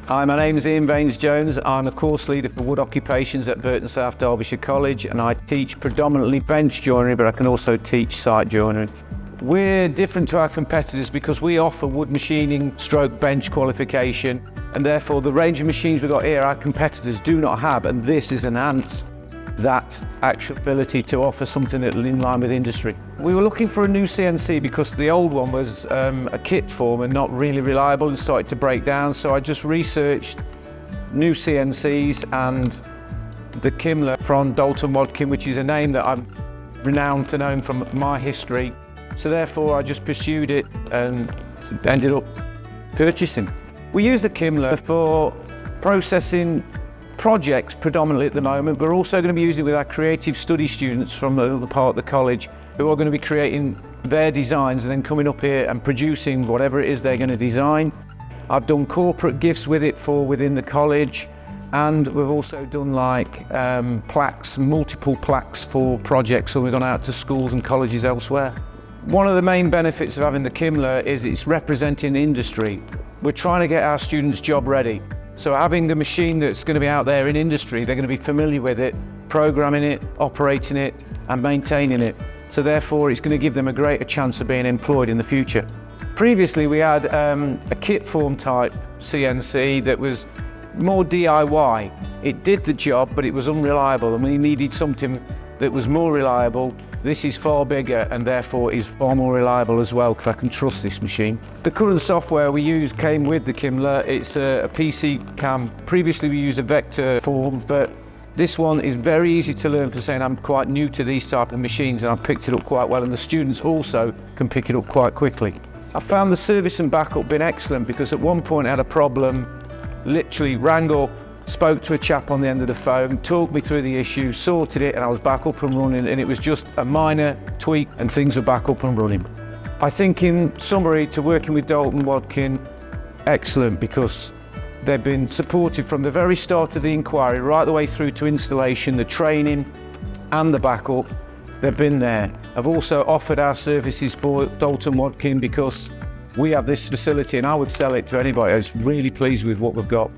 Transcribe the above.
Hi, my name is Ian Baines-Jones. I'm a course leader for wood occupations at Burton, South Derbyshire College, and I teach predominantly bench joinery, but I can also teach site joinery. We're different to our competitors because we offer wood machining stroke bench qualification, and therefore the range of machines we've got here our competitors do not have, and this is enhanced that actual ability to offer something that's in line with industry. We were looking for a new CNC because the old one was a kit form and not really reliable and started to break down, so I just researched new CNCs and the Kimla from Dalton, which is a name that I'm renowned to know from my history. So therefore I just pursued it and ended up purchasing. We use the Kimla for processing projects predominantly at the moment. We're also going to be using it with our creative study students from the other part of the college who are going to be creating their designs and then coming up here and producing whatever it is they're going to design. I've done corporate gifts with it for within the college, and we've also done like plaques, multiple plaques for projects, so we've gone out to schools and colleges elsewhere. One of the main benefits of having the Kimla is it's representing industry. We're trying to get our students job ready. So having the machine that's going to be out there in industry, they're going to be familiar with it, programming it, operating it and maintaining it. So therefore it's going to give them a greater chance of being employed in the future. Previously we had a kit form type CNC that was more DIY. It did the job, but it was unreliable, and we needed something that was more reliable. This is far bigger and therefore is far more reliable as well, because I can trust this machine. The current software we use came with the Kimla. It's a PC cam. Previously we used a vector form, but this one is very easy to learn for saying I'm quite new to these type of machines, and I've picked it up quite well, and the students also can pick it up quite quickly. I found the service and backup been excellent, because at one point I had a problem, literally rang up, spoke to a chap on the end of the phone, talked me through the issue, sorted it, and I was back up and running, and it was just a minor tweak and things were back up and running. I think in summary, to working with Dalton Wadkin, excellent, because they've been supported from the very start of the inquiry right the way through to installation, the training and the backup. They've been there. I've also offered our services for Dalton Wadkin because we have this facility and I would sell it to anybody who's really pleased with what we've got.